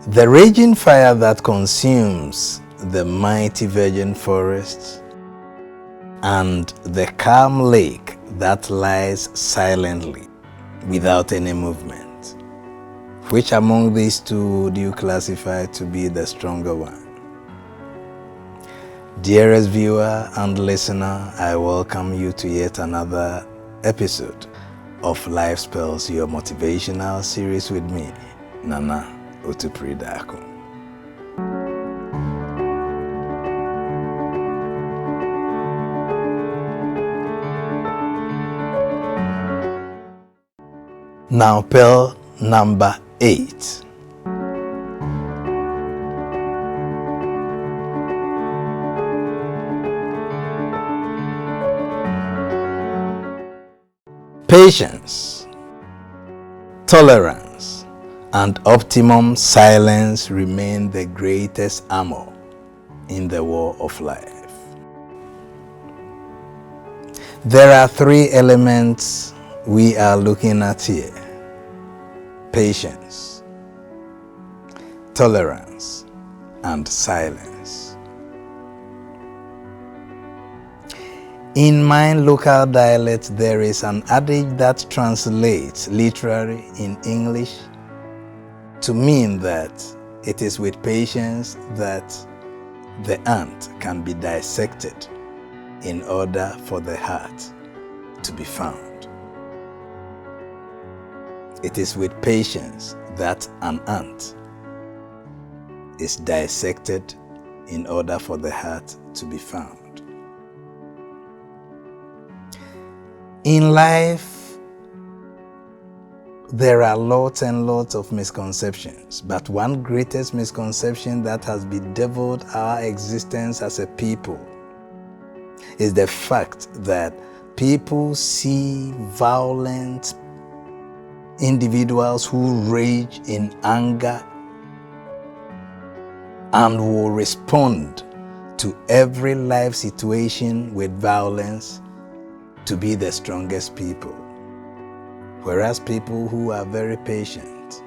The raging fire that consumes the mighty virgin forest and the calm lake that lies silently without any movement. Which among these two would you classify to be the stronger one? Dearest viewer and listener, I welcome you to yet another episode of Life Spells, your motivational series with me, Nana Otupridako. Now, pearl number 8. Patience, tolerance, and optimum silence remain the greatest armor in the war of life. There are 3 elements we are looking at here: patience, tolerance, and silence. In my local dialect, there is an adage that translates literally in English to mean that it is with patience that the ant can be dissected in order for the heart to be found. It is with patience that an ant is dissected in order for the heart to be found. In life, there are lots and lots of misconceptions, but one greatest misconception that has bedeviled our existence as a people is the fact that people see violent individuals who rage in anger and will respond to every life situation with violence to be the strongest people. Whereas people who are very patient,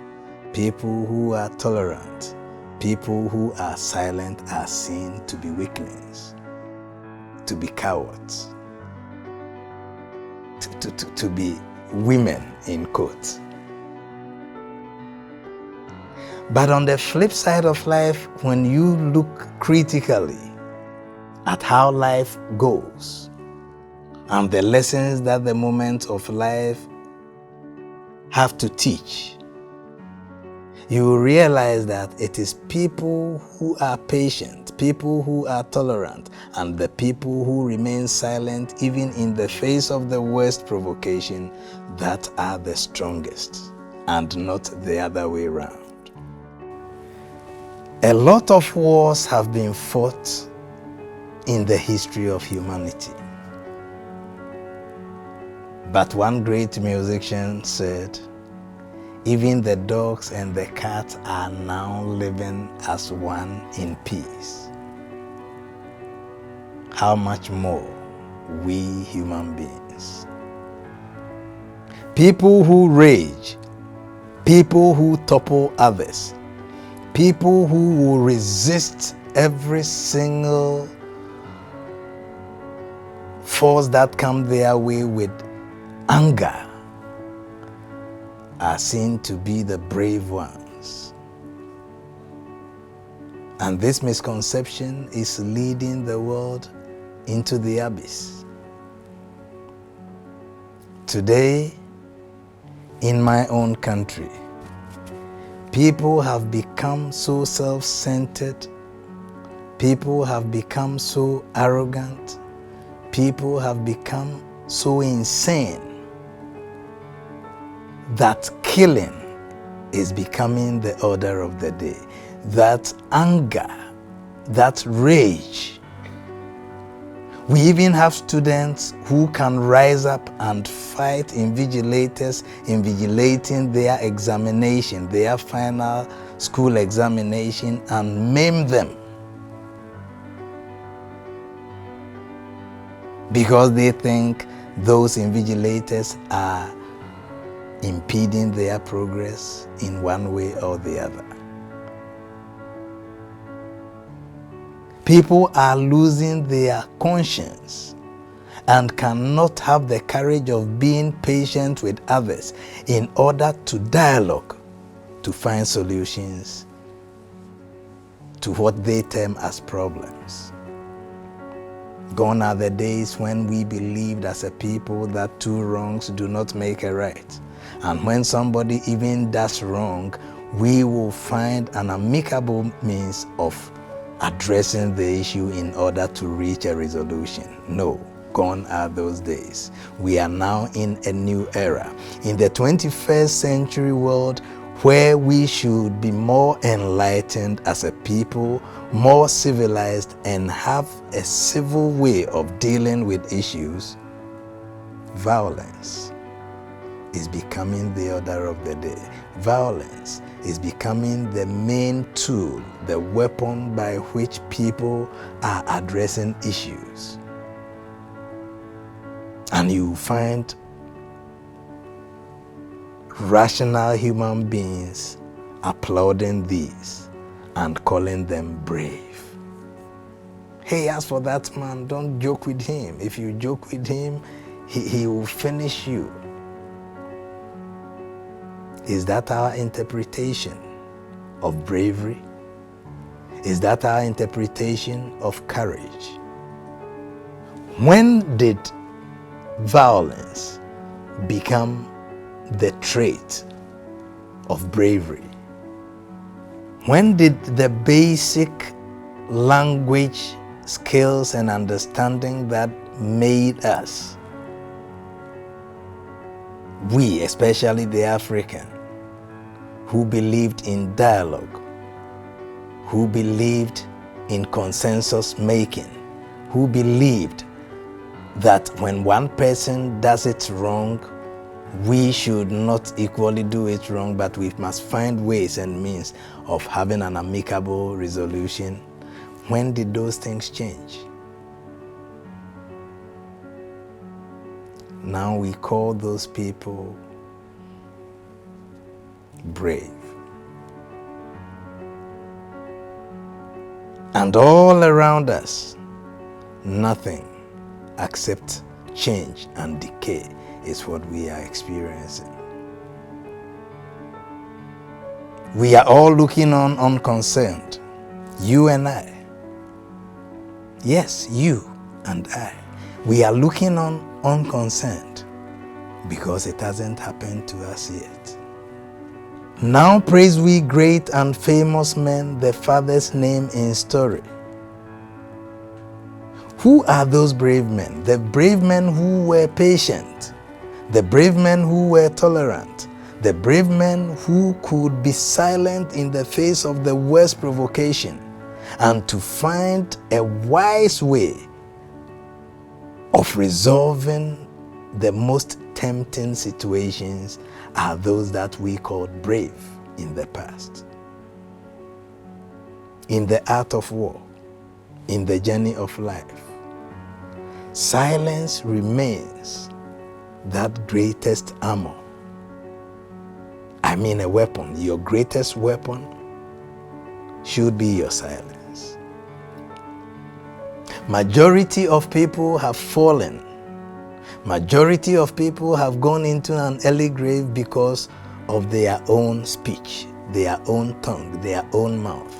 people who are tolerant, people who are silent are seen to be weaklings, to be cowards, to be women in quotes. But on the flip side of life, when you look critically at how life goes and the lessons that the moments of life have to teach, you will realize that it is people who are patient, people who are tolerant, and the people who remain silent even in the face of the worst provocation that are the strongest, and not the other way around. A lot of wars have been fought in the history of humanity. But one great musician said, even the dogs and the cats are now living as one in peace. How much more we human beings? People who rage, people who topple others, people who will resist every single force that comes their way with anger are seen to be the brave ones. And this misconception is leading the world into the abyss. Today, in my own country, people have become so self-centered, people have become so arrogant, people have become so insane that killing is becoming the order of the day. That anger, that rage. We even have students who can rise up and fight invigilators invigilating their examination, their final school examination, and maim them because they think those invigilators are impeding their progress in one way or the other. People are losing their conscience and cannot have the courage of being patient with others in order to dialogue to find solutions to what they term as problems. Gone are the days when we believed as a people that two wrongs do not make a right. And when somebody even does wrong, we will find an amicable means of addressing the issue in order to reach a resolution. No, gone are those days. We are now in a new era. In the 21st century world, where we should be more enlightened as a people, more civilized, and have a civil way of dealing with issues, violence is becoming the order of the day. Violence is becoming the main tool, the weapon by which people are addressing issues. And you find rational human beings applauding these and calling them brave. Hey, as for that man, don't joke with him. If you joke with him, he will finish you. Is that our interpretation of bravery? Is that our interpretation of courage? When did violence become the trait of bravery? When did the basic language skills and understanding that made us, we, especially the African, who believed in dialogue, who believed in consensus making, who believed that when one person does it wrong, we should not equally do it wrong, but we must find ways and means of having an amicable resolution. When did those things change? Now we call those people brave. And all around us, nothing except change and decay is what we are experiencing. We are all looking on unconcerned, you and I. Yes, you and I. We are looking on unconcerned because it hasn't happened to us yet. Now praise we great and famous men, the Father's name in story. Who are those brave men? The brave men who were patient, the brave men who were tolerant, the brave men who could be silent in the face of the worst provocation and to find a wise way of resolving the most tempting situations are those that we called brave in the past. In the art of war, in the journey of life, silence remains that greatest armor. I mean a weapon. Your greatest weapon should be your silence. Majority of people have fallen. Majority of people have gone into an early grave because of their own speech, their own tongue, their own mouth.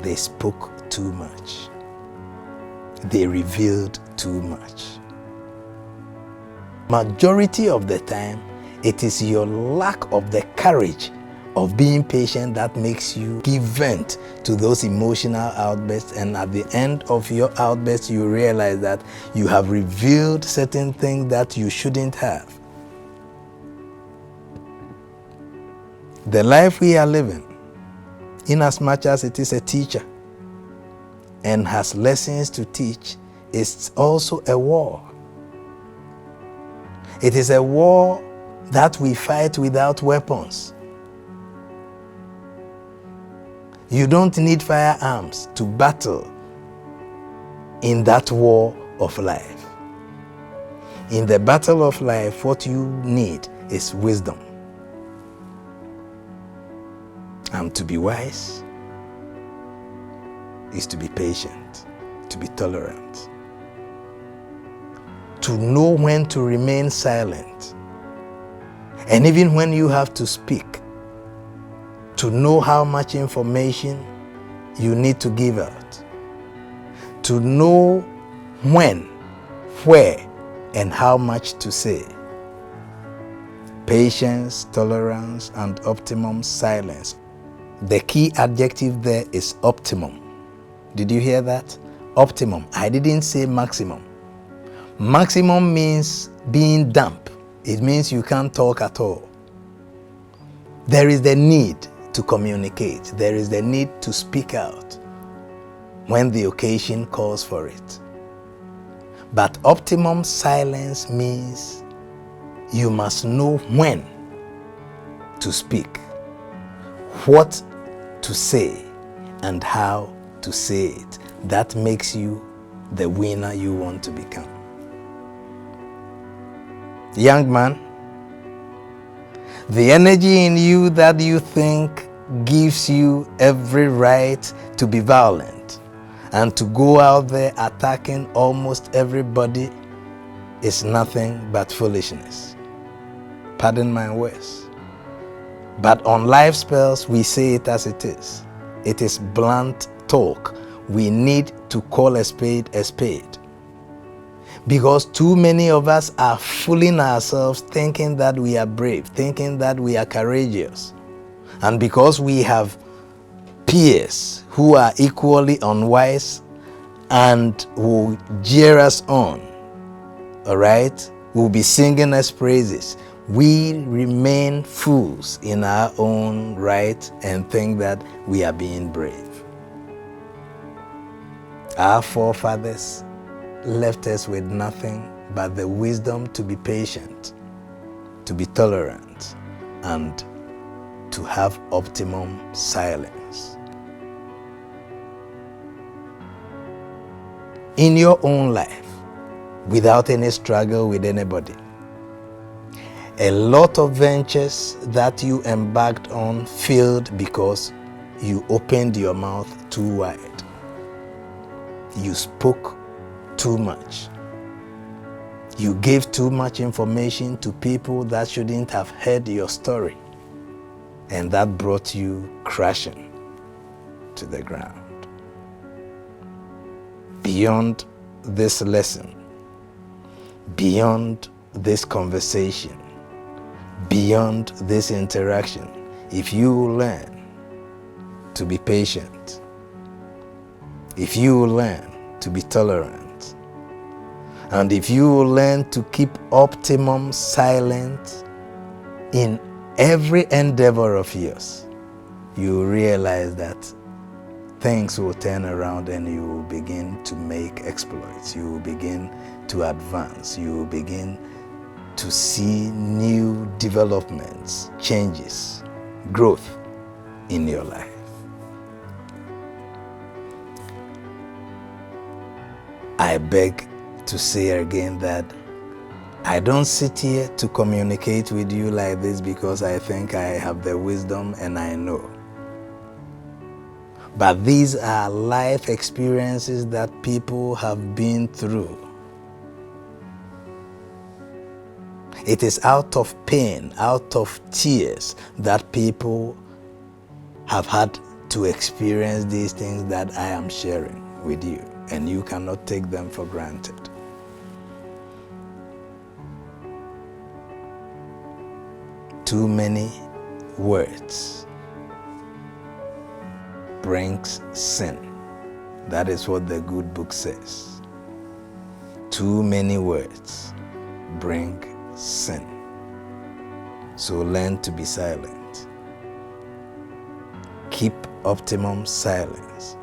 They spoke too much. They revealed too much. Majority of the time, it is your lack of the courage of being patient that makes you give vent to those emotional outbursts, and at the end of your outburst you realize that you have revealed certain things that you shouldn't have. The life we are living, in as much as it is a teacher and has lessons to teach, is also a war. It is a war that we fight without weapons. You don't need firearms to battle in that war of life. In the battle of life, what you need is wisdom. And to be wise, is to be patient, to be tolerant, to know when to remain silent, and even when you have to speak, to know how much information you need to give out, to know when, where, and how much to say. Patience, tolerance, and optimum silence. The key adjective there is optimum. Did you hear that? Optimum. I didn't say maximum. Maximum means being dumb. It means you can't talk at all. There is the need to communicate. There is the need to speak out when the occasion calls for it. But optimum silence means you must know when to speak, what to say, and how to say it. That makes you the winner you want to become. Young man, the energy in you that you think gives you every right to be violent and to go out there attacking almost everybody is nothing but foolishness. Pardon my words. But on life spells, we say it as it is. It is blunt talk. We need to call a spade a spade. Because too many of us are fooling ourselves thinking that we are brave, thinking that we are courageous. And because we have peers who are equally unwise and will jeer us on, all right, will be singing us praises, we remain fools in our own right and think that we are being brave. Our forefathers left us with nothing but the wisdom to be patient, to be tolerant, and to have optimum silence. In your own life, without any struggle with anybody, a lot of ventures that you embarked on failed because you opened your mouth too wide. You spoke too much. You gave too much information to people that shouldn't have heard your story, and that brought you crashing to the ground. Beyond this lesson, beyond this conversation, beyond this interaction, if you learn to be patient, if you learn to be tolerant, and if you learn to keep optimum silent in every endeavor of yours, you realize that things will turn around and you will begin to make exploits. You will begin to advance. You will begin to see new developments, changes, growth in your life. I beg to say again that I don't sit here to communicate with you like this because I think I have the wisdom and I know. But these are life experiences that people have been through. It is out of pain, out of tears that people have had to experience these things that I am sharing with you, and you cannot take them for granted. Too many words brings sin. That is what the good book says. Too many words bring sin. So learn to be silent. Keep optimum silence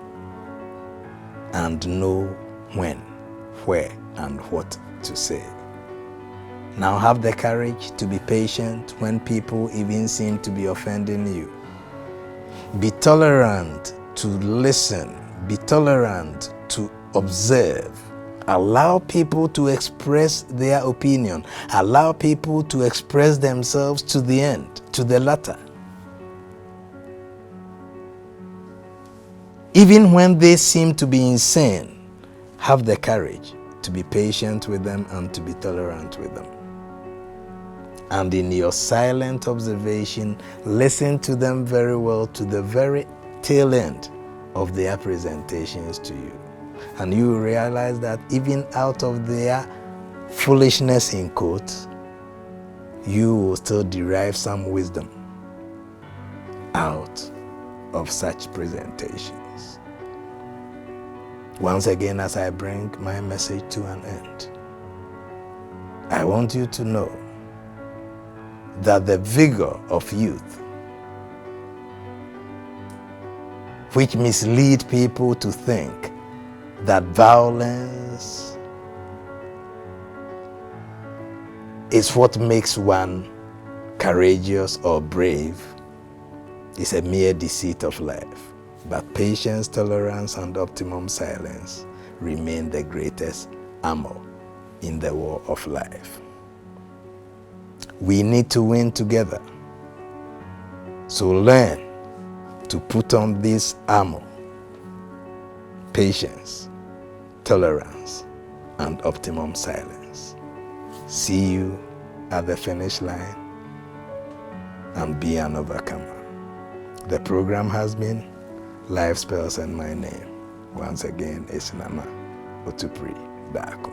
and know when, where, and what to say. Now have the courage to be patient when people even seem to be offending you. Be tolerant to listen. Be tolerant to observe. Allow people to express their opinion. Allow people to express themselves to the end, to the latter. Even when they seem to be insane, have the courage to be patient with them and to be tolerant with them. And in your silent observation, listen to them very well to the very tail end of their presentations to you. And you will realize that even out of their foolishness in quotes, you will still derive some wisdom out of such presentations. Once again, as I bring my message to an end, I want you to know that the vigor of youth, which mislead people to think that violence is what makes one courageous or brave, is a mere deceit of life. But patience, tolerance, and optimum silence remain the greatest armor in the war of life. We need to win together. So learn to put on this armor: patience, tolerance, and optimum silence. See you at the finish line and be an overcomer. The program has been Life Spells and My Name. Once again, it's Nana Otupri Bako.